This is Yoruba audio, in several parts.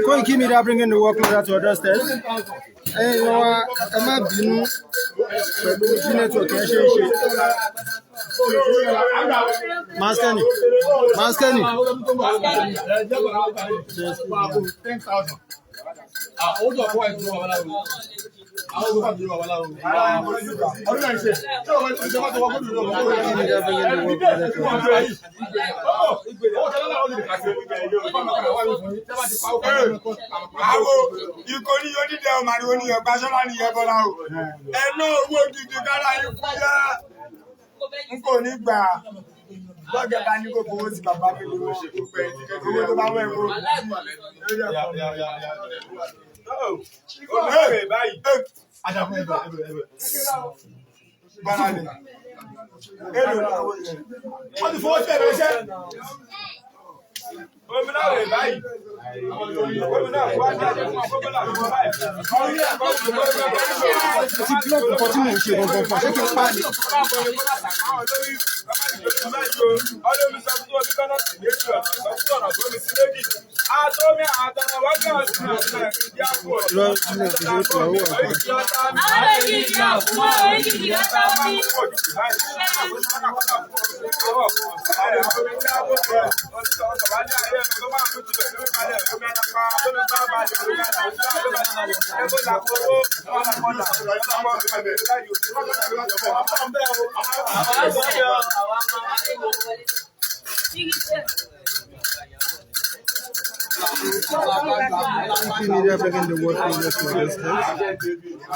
Koiki Media bringing the work closer to other states. You know, I'm not being network. Maskani. Lọ́jọ́ bá ní kò fowó sí bàbá mi lówó pé owó tó bá wẹ̀ wò. Wọ́n ti fowó sí ẹ̀rọ iṣẹ́. Gómìnà rẹ̀ báyìí. Gómìnà wà ní àjẹmọ́ gómìnà rẹ̀ báyìí. Ti blọọkì kan tí mò ń ṣe gangan fún ṣé kí n pa ni. Ọlọ́run sọ fún omi kọ́nà sí méjì ọ̀sán sọ fún ọ̀nà tó mi sí méjì. Àtọ́mí àtọmọ wájú ọ̀sán ọ̀sán ìdí àpò ọ̀sán. Lọ sílẹ̀ ìdílé tó ọwọ́ ọ̀gá. Àwọn èyí ìyá fún àwọn èyí ìyá sáwọn. Media bringing the work closer to other states.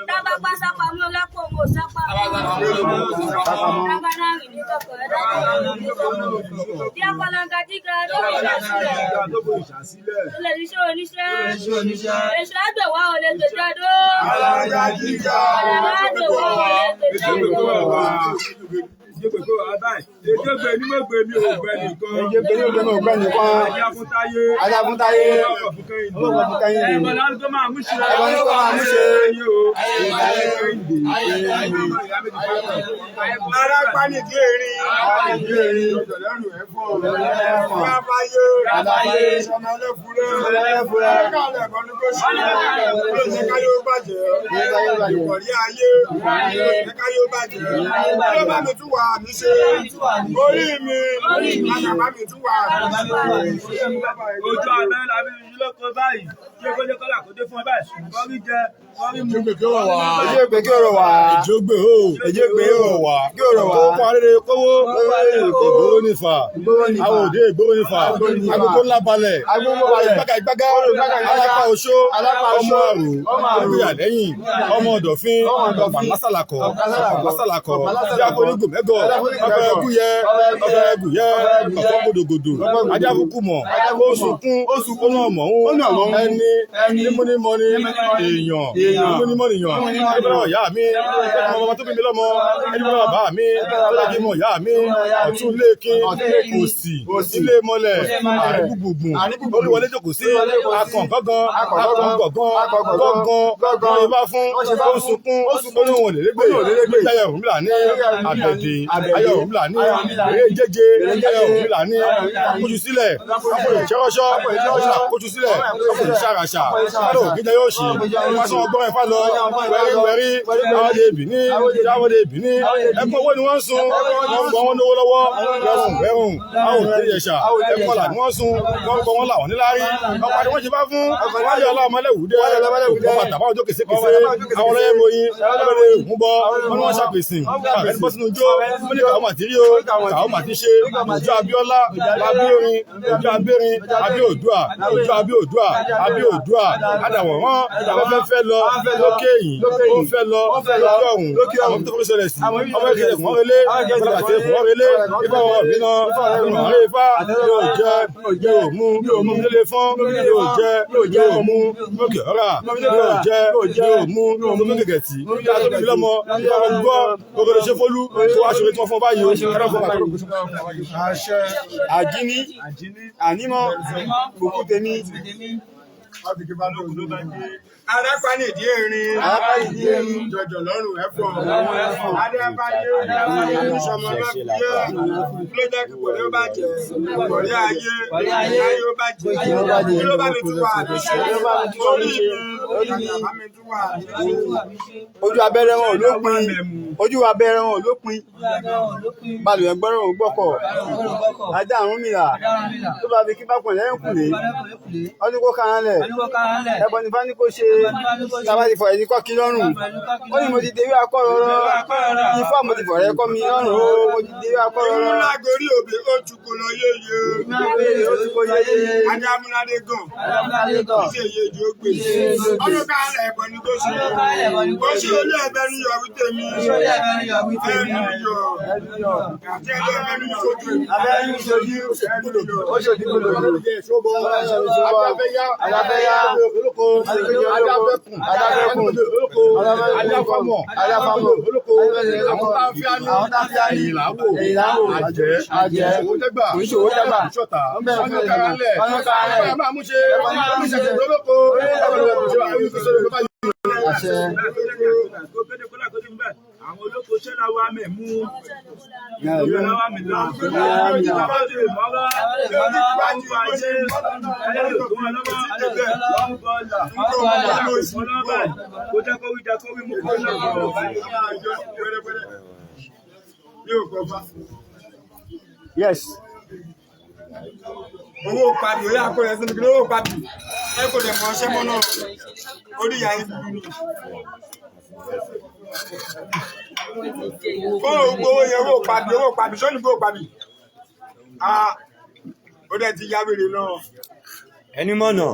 Tábà pa sápá mọ́ lápò mọ́ sápá mọ́. Tábà náà rìn ní kọ̀kọ̀ ẹ̀dá tí a palanga díga lórí ìṣàsílẹ̀. Olè níṣẹ́ oníṣẹ́. Èṣù àgbẹ̀wá olè gbèjádó. Palanga díga. Palanga àgbẹ̀wá olè gbèjádó. Ejegbe ni mo gbe mi o gbe nìkan. Ejegbe ni mo gbe nìkan. Ajafuntaye. Ajafuntaye. Ọkọ̀ fún kẹ́yìn. Ẹ̀bọ̀n náà tó máa mú ṣe. Ẹ̀bọ̀n náà tó máa mú ṣe. Ara panìdí erin. Panìdí erin. Ọ̀dọ̀lẹ́rù ẹ̀fọ́. Adáfáyé. Adáfáyé. Ọmọlẹ́fúrẹ́. Kálẹ̀ kan ní kò sí. Ẹ̀ka yóò bàjẹ́. Ìkọ̀rí ayé. Ẹ̀ka yóò bàjẹ́. Ló bá mi tún wà mí ṣe. Orí mi. Àgbà mi tún wà mí ṣe. Ojú abẹ́ la bí yín lóko báyìí. Ṣé kó dé kọ́là kó dé fún ẹ báyìí? Kọ́rí jẹ, kọ́rí mu. Ejegbe kí ọ̀rọ̀ wà. Ejegbe o. Ejegbe ọ̀rọ̀ wà. Kí ọ̀rọ̀ wà. Kó arére kówó. Ìgboro nífà. Àwọn òde ìgboro nífà. Agogo ńlá balẹ̀. Ìgbága. Alápá oṣó. Ọmọ àrò. Olùyà lẹ́yìn. Ọmọ ọ̀dọ̀fín. Màsálàkọ̀. Bí akónígò mẹ́gọ̀. Ọbẹ̀ ẹgúyẹ. Ọ̀pọ̀ gbòdògbòdò. Ajáfukùmọ̀. Ó sunkún. Ó mọ̀ ọ̀hún. Ẹni múnímọ́ni èèyàn. Múnímọ́ni èèyàn. Ẹni bọ́lá ìyá mi. Ẹni ọmọ tó bí mi lọ́mọ. Ẹni bọ́lá bàbá mi. Ẹni mọ̀ ìyá mi. Ọ̀tún lékin. Òsì. Ilé mọ́lẹ̀. Àrígbùgbùn. Olúwọlé jókòó sí. Akàn gángan. Wọ́n bá fún. Ó sunkún. Ó ní wọn lè légbè. Ayọ̀ òmìnira ní àbẹ̀dẹ̀. Ayọ̀ òmìnira ní jẹ́jẹ́. Ayọ̀ òmìnira ní kójú sílẹ̀. Ṣẹ́wọ́ṣọ́. Kójú sílẹ̀. Ṣàràṣà. Ló gíjẹ yóò ṣe. Wọ́n sọ ọgbọ́n ẹ̀fà lọ. Wẹ́rí. Àwọ̀dé Bìní. Jáwọ́dé Bìní. Ẹ̀kọ́ owó ni wọ́n sun. Wọ́n gbọ́ wọn lówó lọ́wọ́. Rẹ̀rùn. Àwọn òkè Ìjẹ̀ṣà. Ẹ̀kọ́ là ni wọ́n sun. Wọ́n gbọ́ wọn làwọn níláárí. Ọ̀pá ni wọ́n ṣe bá fún. Wọ́n yọ ọlá ọmọlẹ́wùdé. Wọ́n bàtà báwọn jókè sí pèsè. Àwọn ọlọ́yẹ̀ mọ̀yìn. Ọlọ́dẹ ògúnbọ. Wọ́n ní wọ́n ṣàpèsìn. Ẹni bọ́ sínú ijó. Wọ́n ní kàwọn màtí rí o. Kàwọn màtí ṣe. Òjò Abíọ́lá. Abíorin. Òjò Abérin. Abíòdúà. Òjò Abíòdúà. Abíòdúà. Adàwọ̀rán. Àwọn fẹ́ lọ lókè yìí. Ó fẹ́ lọ lókè ọ̀hún. Àwọn tó fẹ́ sọ̀rọ̀ sí. Ọmọ ìkẹlẹ̀ fún wọn relé. Ìfọ̀lá àti fún wọn relé. Ifá wọn mi náà. Ìmọ̀ràn Ifá. Yóò jẹ. Yóò mú. Nílé fún. Yóò jẹ. Yóò mú. Lókè ọ̀rà. Yóò jẹ. Yóò mú. Lókè gẹ̀gẹ̀tì. Yóò tó fi lọ́mọ. Yóò gbọ́. Gbogbo ṣe fólú. Kó wá ṣòro tí wọ́n fún báyìí o. Àjíní. Ànímọ́. Òkú tèmi. Arápánìdí erin. Jọjọ lọ́rùn ẹ̀fọ́. Adébáyé. Ìṣọmọlọ́pìyẹ. Ló jẹ́ kí kò ní ó bàjẹ́. Kòrí ayé. Ayé ó bàjẹ́. Kí ló bá mi tún wà àbíṣe? Orí mi. Bá mi tún wà àbíṣe. Ojú abẹ́rẹ́ wọn ò lópin. Ojú abẹ́rẹ́ wọn ò lópin. Balùwẹ̀ gbọ́rọ̀ ò gbọ́kọ̀. Ajá àrùn mìíràn. Tó bá fi kí bá pọ̀ lẹ́yìn kùlé. Ọdún kó kàn án lẹ̀. Ẹbọ ní bá ní kó ṣe. Tàbá ti fọ̀ ẹni kọ́ kí lọ́rùn. Ó ní mo ti dèwé akọ́rọ̀rọ̀. Ifá mo ti fọ̀ ẹ kọ́ mi lọ́rùn o. Mo ti dèwé akọ́rọ̀rọ̀. Ìmú lágorí òbí ó tukò lọ yéye. Ajá múládé gan. Ṣé iye ìjọ gbé? Ọdún ká lẹ̀ ẹ̀bọ̀ ní kó ṣe. Ó ṣe olú ẹ̀bẹ̀ ní yọ̀wí tèmi. Ẹ̀mí yọ̀. Àti ẹ̀bẹ̀ ẹ̀bẹ̀ ní ṣojú. Abẹ́rẹ́ ní ṣojú. Ó ṣojú gbọdọ̀. Alábẹ́yá. Olóko. Adábẹ́kùn. Adáfámọ̀. Àwọn táfíání. Ìlàwó. Àjẹ́. Ìṣòwò dẹ́gbà. Ìṣọ̀tà. Ọ̀nà karalẹ̀. Ẹ máa mú ṣe. Olóko. Àṣẹ. Àwọn olóko ṣẹ́ la wá mẹ̀ mú. Yes. Owó pàbí orí àkọrẹ sínú kí lówó pàbí. Ẹ kò dẹ̀ mọ̀ ọṣẹ́ mọ́ náà. Orí ìyá yìí dúdú ni. Kó o gbowó yẹn owó pàbí sọ́ni gbowó pàbí. Ó dẹ̀ ti yá wèrè náà. Ẹni mọ̀nà.